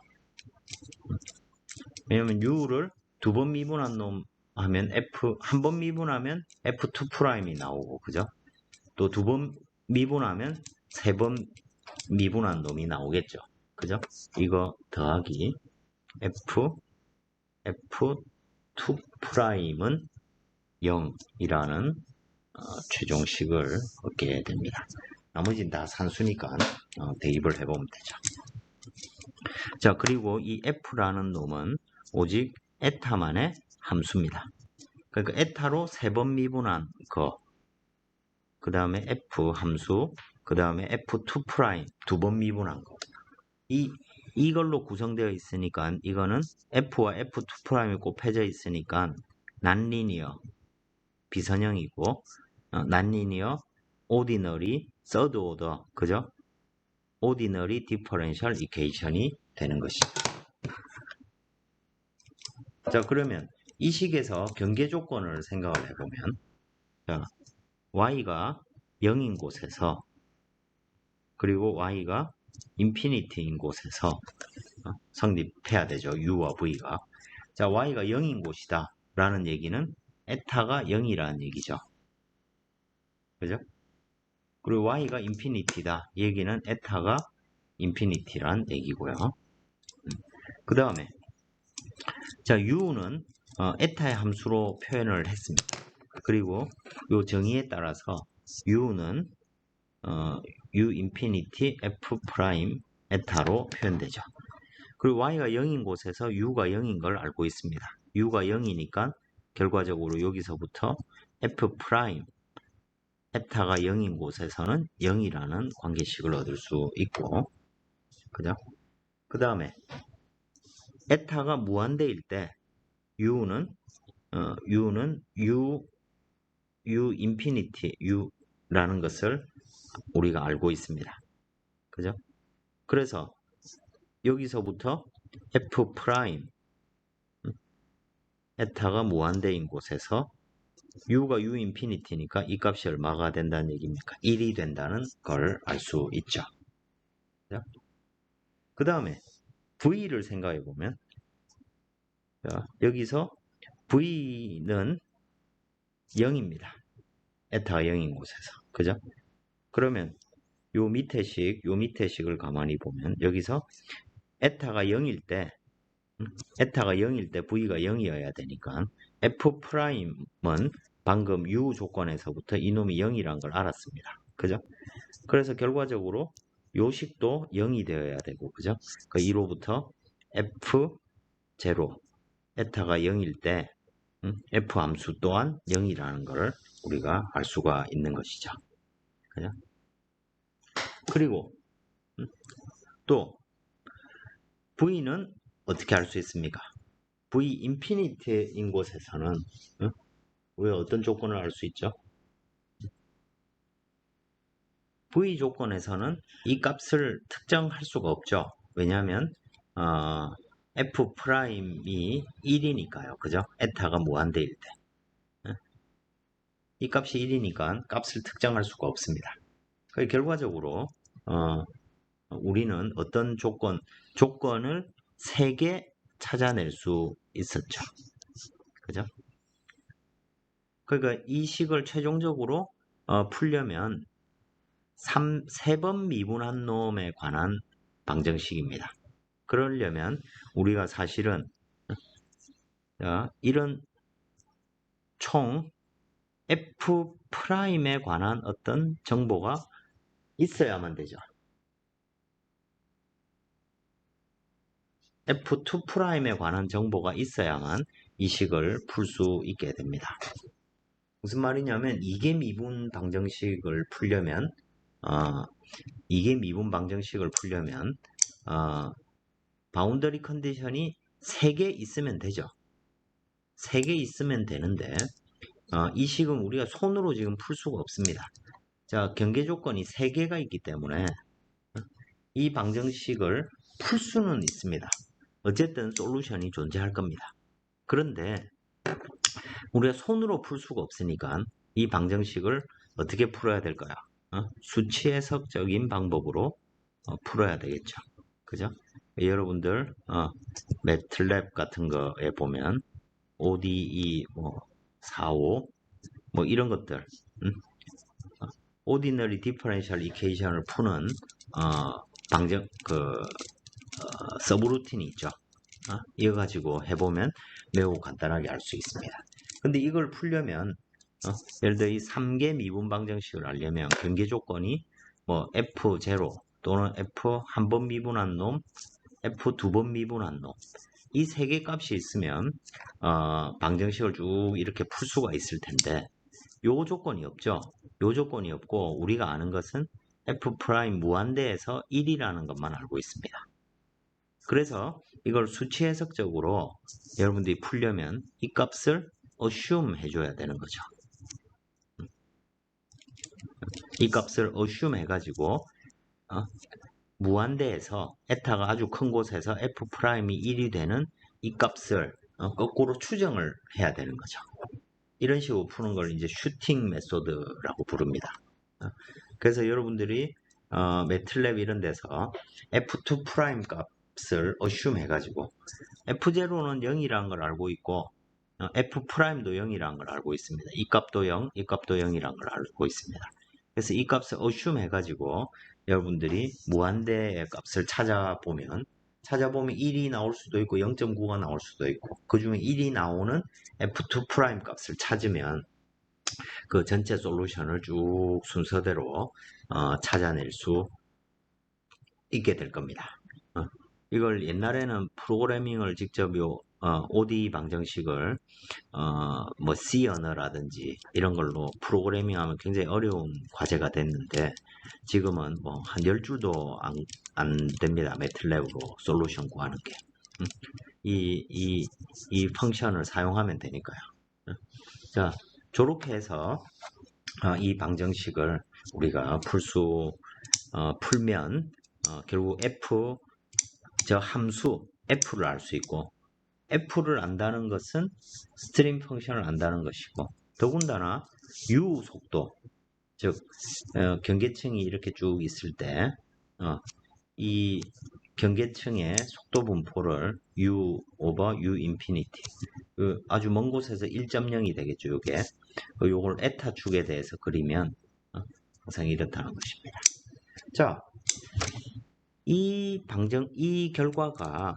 A: 왜냐면 u를 두 번 미분한 놈 하면 f 한 번 미분하면 f2 프라임이 나오고, 그죠? 또 두 번 미분하면 세 번 미분한 놈이 나오겠죠. 그죠? 이거 더하기 F2 프라임은 0이라는 최종식을 얻게 됩니다. 나머지는 다 산수니까 대입을 해보면 되죠. 자, 그리고 이 F라는 놈은 오직 에타만의 함수입니다. 그러니까 에타로 3번 미분한 거, 그 다음에 F 함수, 그 다음에 F2 프라임 2번 미분한 거. 이걸로 구성되어 있으니까 이거는 F와 F2 프라임이 곱해져 있으니까 난리니어 비선형이고 난리니어 오디너리 서드 오더, 그죠? 오디너리 디퍼런셜 이퀘이션이 되는 것이죠. 자, 그러면 이 식에서 경계 조건을 생각을 해보면, 자, y가 0인 곳에서, 그리고 y가 인피니티인 곳에서 성립해야 되죠. u와 v가. 자, y가 0인 곳이다 라는 얘기는 에타가 0이라는 얘기죠. 그죠? 그리고 y가 인피니티다 얘기는 에타가 인피니티란 얘기고요. 그 다음에 자, u는 에타의 함수로 표현을 했습니다. 그리고 이 정의에 따라서 u는 u 인피니티 f 프라임 에타로 표현되죠. 그리고 y가 0인 곳에서 u가 0인 걸 알고 있습니다. u가 0이니까 결과적으로 여기서부터 f 프라임 에타가 0인 곳에서는 0이라는 관계식을 얻을 수 있고, 그죠? 그 다음에 에타가 무한대일 때 u는 u 인피니티 u라는 것을 우리가 알고 있습니다. 그죠? 그래서 여기서부터 f 프라임 에타가 무한대인 곳에서 u가 u 인피니티니까 이 값이 얼마가 된다는 얘기입니까? 1이 된다는 걸 알 수 있죠. 그 다음에 v를 생각해 보면, 여기서 v는 0입니다. 에타가 0인 곳에서. 그죠? 그러면 요 밑에 식을 가만히 보면 여기서 에타가 0일 때 v가 0이어야 되니까 f 프라임은 방금 u 조건에서부터 이놈이 0이란 걸 알았습니다. 그죠? 그래서 결과적으로 요 식도 0이 되어야 되고, 그죠? 그 2로부터 f0 에타가 0일 때 f 함수 또한 0이라는 걸 우리가 알 수가 있는 것이죠. 그죠? 그리고 또 v는 어떻게 알 수 있습니까? v 인피니티인 곳에서는 왜 어떤 조건을 알 수 있죠? v 조건에서는 이 값을 특정할 수가 없죠. 왜냐하면 f 프라임이 1이니까요. 그죠? 에타가 무한대일 때. 이 값이 1이니까 값을 특정할 수가 없습니다. 결과적으로 우리는 어떤 조건을 3개 찾아낼 수 있었죠. 그죠? 그러니까 이 식을 최종적으로 풀려면 3번 미분한 놈에 관한 방정식입니다. 그러려면 우리가 사실은 이런 총 f 프라임에 관한 어떤 정보가 있어야만 되죠. f2 프라임에 관한 정보가 있어야만 이 식을 풀 수 있게 됩니다. 무슨 말이냐면 이계 미분 방정식을 풀려면 바운더리 컨디션이 3개 있으면 되죠. 3개 있으면 되는데 이 식은 우리가 손으로 지금 풀 수가 없습니다. 자, 경계 조건이 3개가 있기 때문에 이 방정식을 풀 수는 있습니다. 어쨌든 솔루션이 존재할 겁니다. 그런데 우리가 손으로 풀 수가 없으니까 이 방정식을 어떻게 풀어야 될까요? 수치 해석적인 방법으로 풀어야 되겠죠. 그죠? 여러분들 매틀랩 같은 거에 보면 ODE 45 이런 것들 Ordinary Differential Equation을 푸는 방정 서브루틴이 있죠. 이거 가지고 해보면 매우 간단하게 알 수 있습니다. 근데 이걸 풀려면 예를 들어 이 3개 미분 방정식을 알려면 경계 조건이 뭐 F0 또는 F 한 번 미분한 놈, F 두 번 미분한 놈, 이 세 개 값이 있으면 방정식을 쭉 이렇게 풀 수가 있을 텐데 요 조건이 없죠. 요 조건이 없고 우리가 아는 것은 F' 무한대에서 1이라는 것만 알고 있습니다. 그래서 이걸 수치 해석적으로 여러분들이 풀려면 이 값을 assume 해줘야 되는 거죠. 이 값을 assume 해가지고 무한대에서 에타가 아주 큰 곳에서 F'이 1이 되는 이 값을 거꾸로 추정을 해야 되는 거죠. 이런 식으로 푸는 걸 이제 슈팅 메소드라고 부릅니다. 그래서 여러분들이 매틀랩 이런 데서 F2' 값을 assume 해가지고 F0는 0이라는 걸 알고 있고 F'도 0이라는 걸 알고 있습니다. 이 값도 0, 이 값도 0이라는 걸 알고 있습니다. 그래서 이 값을 assume 해가지고 여러분들이 무한대의 값을 찾아보면 1이 나올 수도 있고 0.9가 나올 수도 있고 그 중에 1이 나오는 F2' 값을 찾으면 그 전체 솔루션을 쭉 순서대로 찾아낼 수 있게 될 겁니다. 이걸 옛날에는 프로그래밍을 직접 ODE 방정식을 뭐 C 언어라든지 이런 걸로 프로그래밍하면 굉장히 어려운 과제가 됐는데 지금은 뭐 한 10줄도 안 됩니다. 매틀랩으로 솔루션 구하는 게. 이 펑션을 사용하면 되니까요. 자, 저렇게 해서 이 방정식을 우리가 풀면 결국 F 저 함수 F를 알 수 있고 F를 안다는 것은 스트림 펑션을 안다는 것이고 더군다나 U 속도 즉 경계층이 이렇게 쭉 있을 때 이 경계층의 속도 분포를 U over U 인피니티 아주 먼 곳에서 1.0이 되겠죠. 요걸 에타 축에 대해서 그리면 항상 이렇다는 것입니다. 자, 이 결과가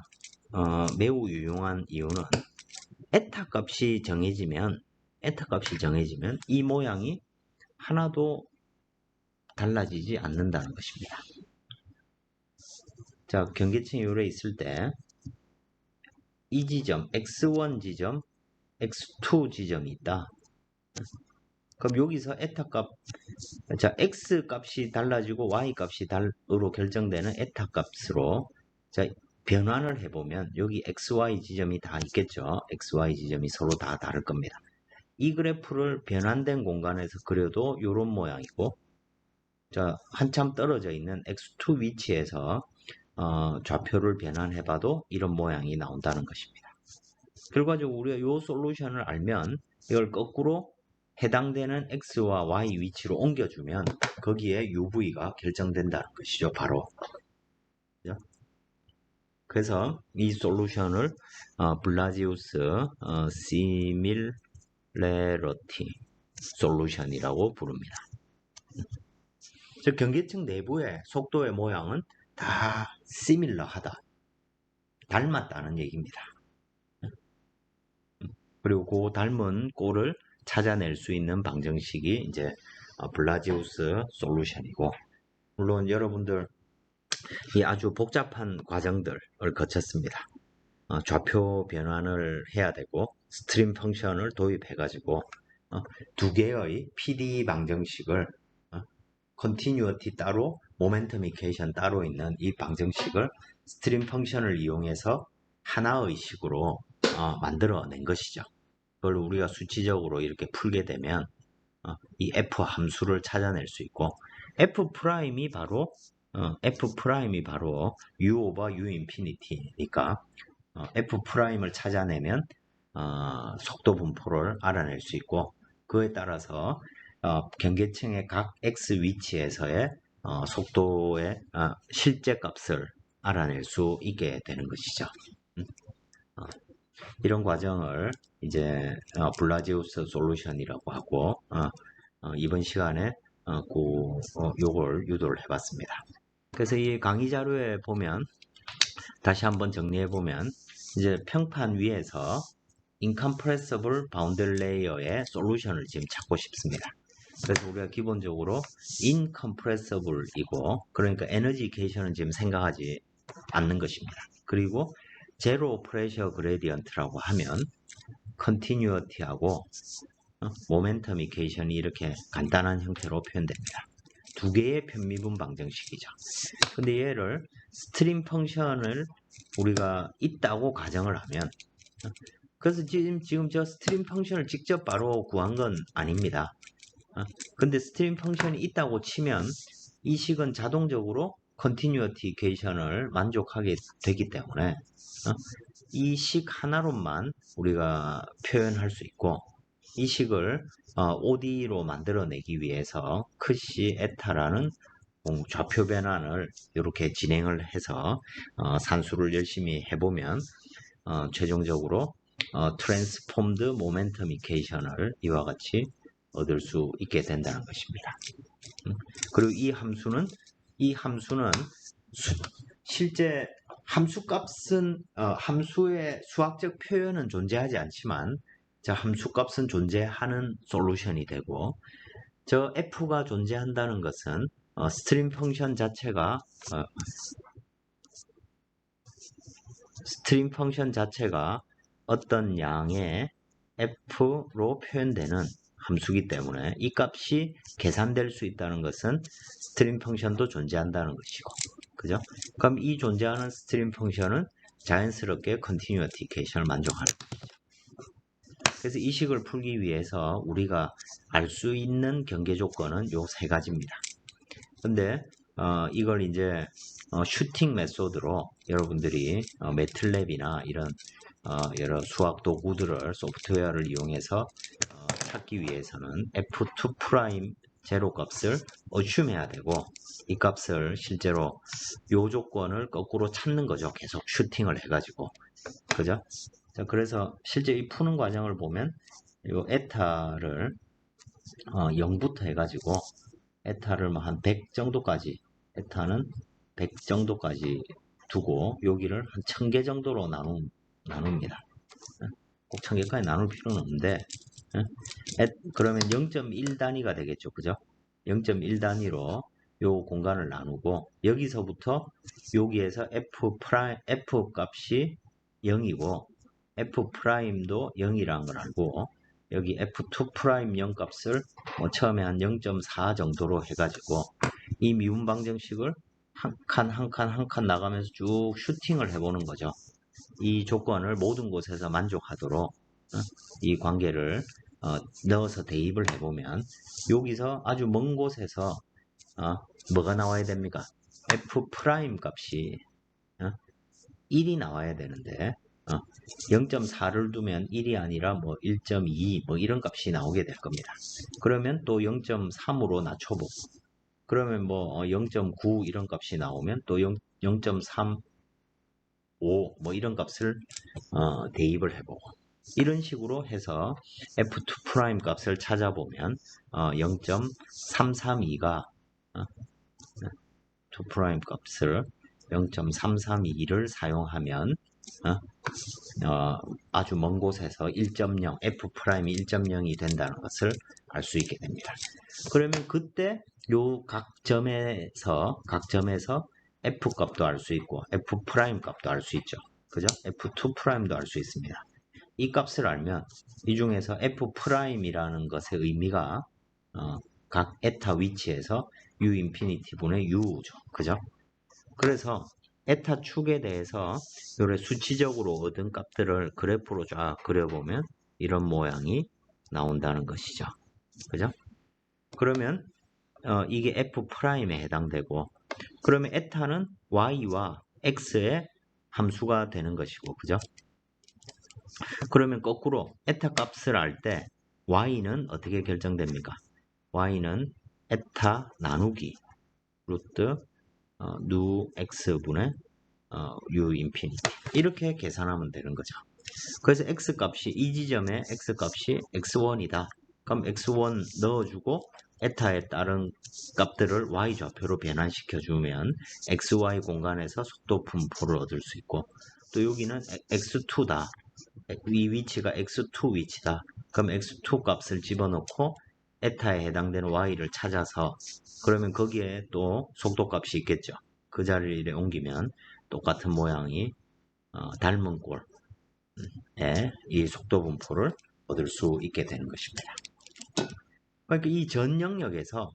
A: 매우 유용한 이유는 에타 값이 정해지면 이 모양이 하나도 달라지지 않는다는 것입니다. 자, 경계층이 요래 있을 때 이 지점 x1 지점, x2 지점이 있다. 그럼 여기서 에타 값, 자, x 값이 달라지고 y 값이 으로 결정되는 에타 값으로 자, 변환을 해보면 여기 xy 지점이 다 있겠죠. xy 지점이 서로 다 다를 겁니다. 이 그래프를 변환된 공간에서 그려도 이런 모양이고 자, 한참 떨어져 있는 x2 위치에서 좌표를 변환해봐도 이런 모양이 나온다는 것입니다. 결과적으로 우리가 이 솔루션을 알면 이걸 거꾸로 해당되는 x와 y 위치로 옮겨주면 거기에 UV가 결정된다는 것이죠. 바로. 그래서 이 솔루션을 블라지우스 시밀레러티 솔루션이라고 부릅니다. 즉 경계층 내부의 속도의 모양은 다 시밀러하다. 닮았다는 얘기입니다. 그리고 그 닮은 꼴을 찾아낼 수 있는 방정식이 이제 블라지우스 솔루션이고 물론 여러분들 이 아주 복잡한 과정들을 거쳤습니다. 좌표 변환을 해야 되고 스트림 펑션을 도입해 가지고 두 개의 PDE 방정식을 컨티뉴어티 따로 모멘텀 이퀘이션 따로 있는 이 방정식을 스트림 펑션을 이용해서 하나의 식으로 만들어낸 것이죠. 그걸 우리가 수치적으로 이렇게 풀게 되면 이 F 함수를 찾아낼 수 있고 F'이 바로 U over U 인피니티니까 F'을 찾아내면 속도 분포를 알아낼 수 있고 그에 따라서 경계층의 각 X 위치에서의 속도의 실제 값을 알아낼 수 있게 되는 것이죠. 이런 과정을 이제 블라지우스 솔루션이라고 하고 이번 시간에 요걸 유도를 해봤습니다. 그래서 이 강의 자료에 보면 다시 한번 정리해 보면 이제 평판 위에서 incompressible boundary layer의 솔루션을 지금 찾고 싶습니다. 그래서 우리가 기본적으로 incompressible이고 그러니까 에너지 계션은 지금 생각하지 않는 것입니다. 그리고 제로 프레셔 그레디언트라고 하면 컨티뉴어티하고 모멘텀 이케이션이 이렇게 간단한 형태로 표현됩니다. 두 개의 편미분 방정식이죠. 근데 얘를 스트림 펑션을 우리가 있다고 가정을 하면 그래서 지금 저 스트림 펑션을 직접 바로 구한 건 아닙니다. 근데 스트림 펑션이 있다고 치면 이 식은 자동적으로 컨티뉴어티 이케이션을 만족하게 되기 때문에 이 식 하나로만 우리가 표현할 수 있고 이 식을 ODE로 만들어내기 위해서 크시 에타라는 좌표 변환을 이렇게 진행을 해서 산수를 열심히 해보면 최종적으로 트랜스폼드 모멘텀 이케이션을 이와 같이 얻을 수 있게 된다는 것입니다. 그리고 이 함수는 실제 함수값은 함수의 수학적 표현은 존재하지 않지만 저 함수값은 존재하는 솔루션이 되고 저 f가 존재한다는 것은 스트림 펑션 자체가 어떤 양의 f로 표현되는 함수이기 때문에 이 값이 계산될 수 있다는 것은 스트림 펑션도 존재한다는 것이고, 그죠? 그럼 이 존재하는 스트림 펑션은 자연스럽게 컨티뉴어티 이케이션을 만족하는 것이죠. 그래서 이 식을 풀기 위해서 우리가 알 수 있는 경계 조건은 요 세 가지입니다. 근데 이걸 이제 슈팅 메소드로 여러분들이 매틀랩이나 이런 여러 수학 도구들을 소프트웨어를 이용해서 찾기 위해서는 F2' 제로 값을 어춤해야 되고 이 값을 실제로 요 조건을 거꾸로 찾는 거죠. 계속 슈팅을 해가지고 그죠? 자, 그래서 실제 이 푸는 과정을 보면 요 에타를 0부터 해가지고 에타를 뭐 한 100 정도까지 에타는 100 정도까지 두고 여기를 한 1000개 정도로 나눕니다. 꼭 1000개까지 나눌 필요는 없는데 그러면 0.1 단위가 되겠죠. 그죠? 0.1 단위로 요 공간을 나누고 여기서부터 여기에서 F 값이 0이고 F 프라임도 0이라는 걸 알고 여기 F2' 0 값을 처음에 한 0.4 정도로 해가지고 이 미분 방정식을 한 칸 나가면서 쭉 슈팅을 해보는 거죠. 이 조건을 모든 곳에서 만족하도록 이 관계를 넣어서 대입을 해보면 여기서 아주 먼 곳에서 뭐가 나와야 됩니까? F 프라임 값이 1이 나와야 되는데 0.4를 두면 1이 아니라 뭐 1.2 뭐 이런 값이 나오게 될 겁니다. 그러면 또 0.3으로 낮춰보고 그러면 뭐 0.9 이런 값이 나오면 또 0.3 5 뭐 이런 값을 대입을 해보고 이런 식으로 해서 F2' 값을 찾아보면 0.332가 2' 값을 0.332를 사용하면 아주 먼 곳에서 1.0 F'이 1.0이 된다는 것을 알 수 있게 됩니다. 그러면 그때 요 각 점에서 F 값도 알 수 있고 F' 값도 알 수 있죠. 그죠? F2'도 알 수 있습니다. 이 값을 알면 이 중에서 F'이라는 것의 의미가 각 에타 위치에서 U 인피니티 분의 U죠. 그죠? 그래서 에타 축에 대해서 요래 수치적으로 얻은 값들을 그래프로 쫙 그려보면 이런 모양이 나온다는 것이죠. 그죠? 그러면 이게 F'에 해당되고 그러면 에타는 Y와 X의 함수가 되는 것이고 그죠? 그러면 거꾸로 에타 값을 알 때 Y는 어떻게 결정됩니까? Y는 에타 나누기 루트 누 X분의 U 인피니티 이렇게 계산하면 되는 거죠. 그래서 X값이 이 지점에 X값이 X1이다. 그럼 X1 넣어주고 에타에 따른 값들을 y 좌표로 변환시켜 주면 xy 공간에서 속도 분포를 얻을 수 있고, 또 여기는 x2다. 이 위치가 x2 위치다. 그럼 x2 값을 집어넣고 에타에 해당되는 y를 찾아서, 그러면 거기에 또 속도 값이 있겠죠. 그 자리를 옮기면 똑같은 모양이 닮은 꼴의 이 속도 분포를 얻을 수 있게 되는 것입니다. 그러니까 이 전 영역에서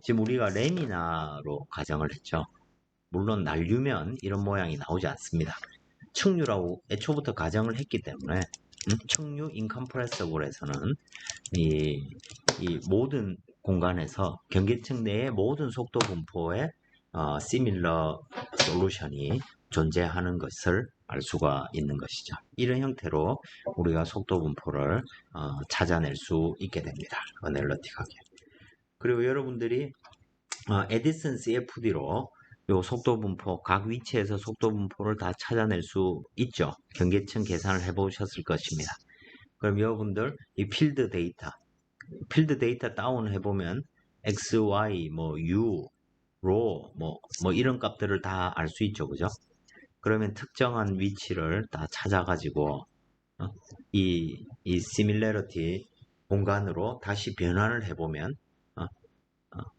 A: 지금 우리가 레미나로 가정을 했죠. 물론 난류면 이런 모양이 나오지 않습니다. 측류라고 애초부터 가정을 했기 때문에 측류 인컴프레서블에서는 이 모든 공간에서 경계층 내의 모든 속도 분포의 시밀러 솔루션이 존재하는 것을 알 수가 있는 것이죠. 이런 형태로 우리가 속도 분포를 찾아낼 수 있게 됩니다. 어널리틱하게. 그리고 여러분들이 에디슨 CFD로 요 속도 분포, 각 위치에서 속도 분포를 다 찾아낼 수 있죠. 경계층 계산을 해보셨을 것입니다. 그럼 여러분들 이 필드 데이터 다운 해보면 X, Y, U, 로, 이런 값들을 다 알 수 있죠. 그죠? 그러면 특정한 위치를 다 찾아가지고 이 시밀러리티 공간으로 다시 변환을 해보면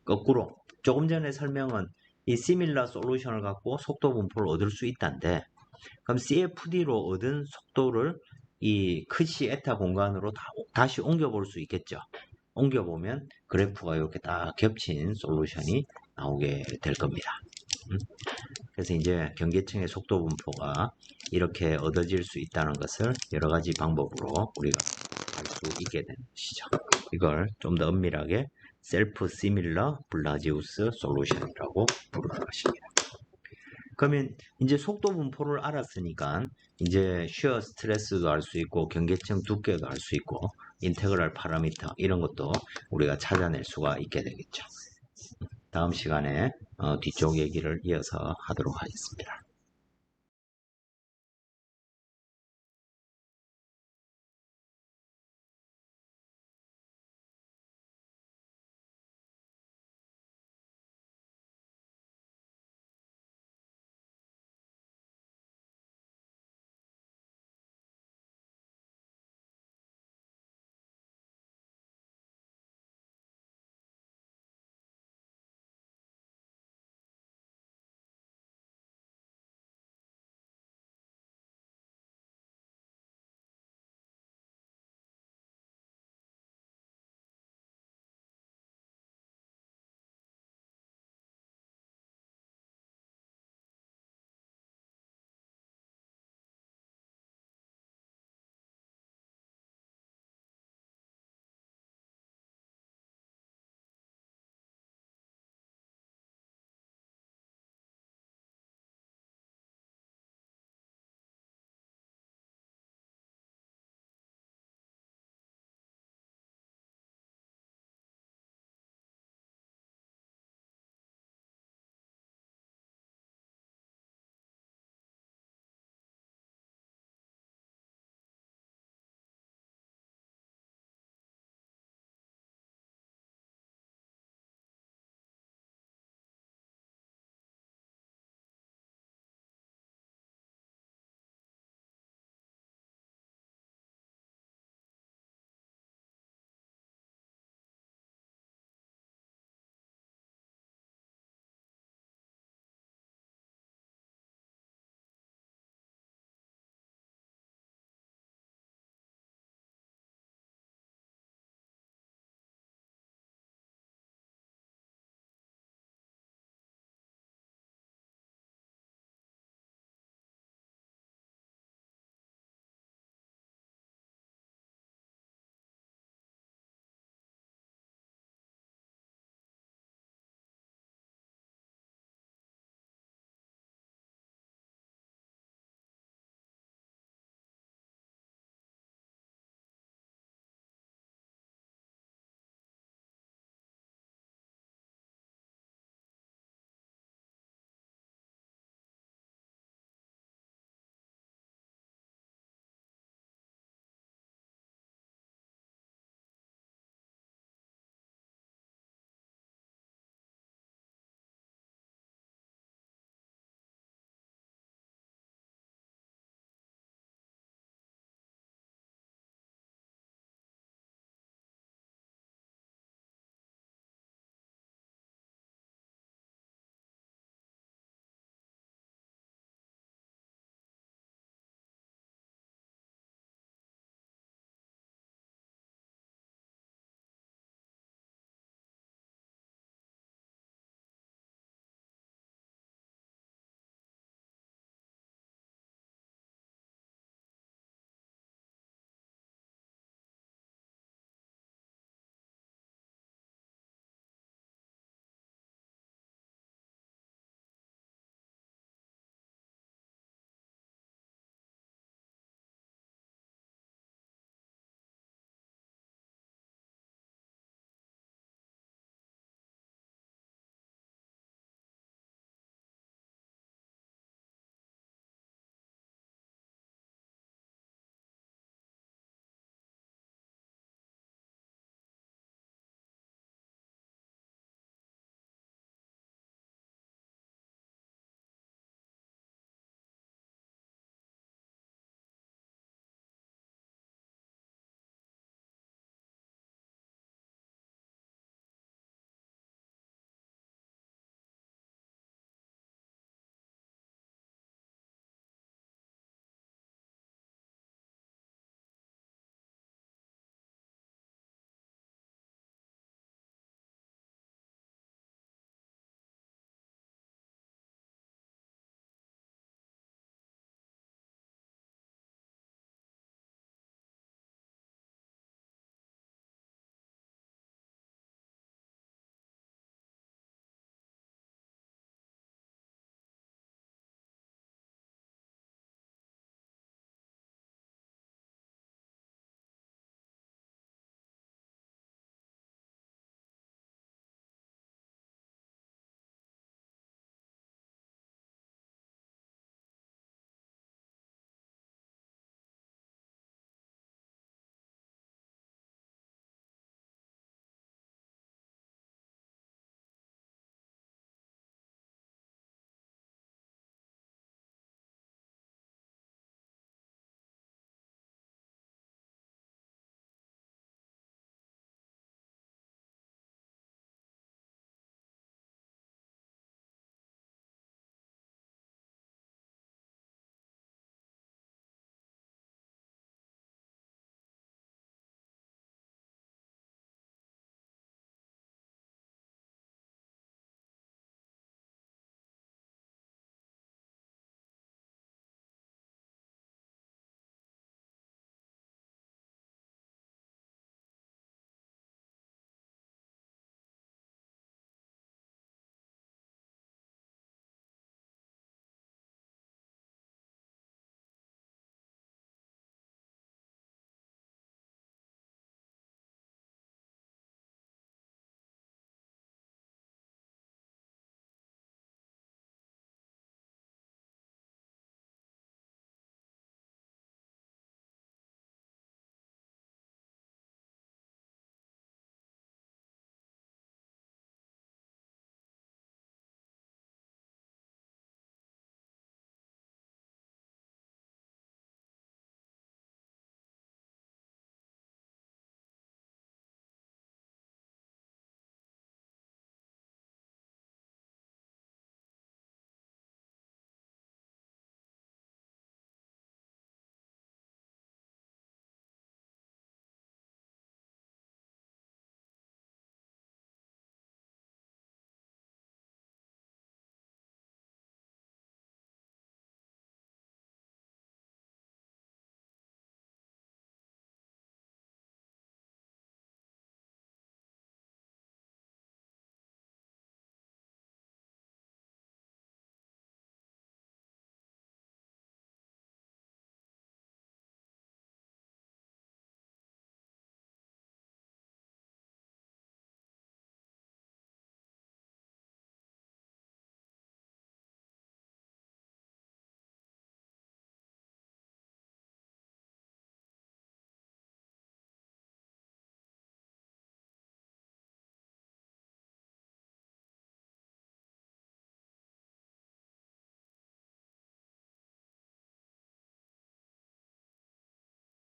A: 거꾸로 조금 전에 설명은 이 시밀러 솔루션을 갖고 속도 분포를 얻을 수 있다는데, 그럼 CFD로 얻은 속도를 이 크시 에타 공간으로 다시 옮겨볼 수 있겠죠. 옮겨보면 그래프가 이렇게 딱 겹친 솔루션이 나오게 될 겁니다. 그래서 이제 경계층의 속도 분포가 이렇게 얻어질 수 있다는 것을 여러 가지 방법으로 우리가 알 수 있게 되는 것이죠. 이걸 좀 더 엄밀하게 셀프 시밀러 블라지우스 솔루션이라고 부르는 것입니다. 그러면 이제 속도 분포를 알았으니까 이제 쉬어 스트레스도 알 수 있고 경계층 두께도 알 수 있고 인테그랄 파라미터 이런 것도 우리가 찾아낼 수가 있게 되겠죠. 다음 시간에 뒤쪽 얘기를 이어서 하도록 하겠습니다.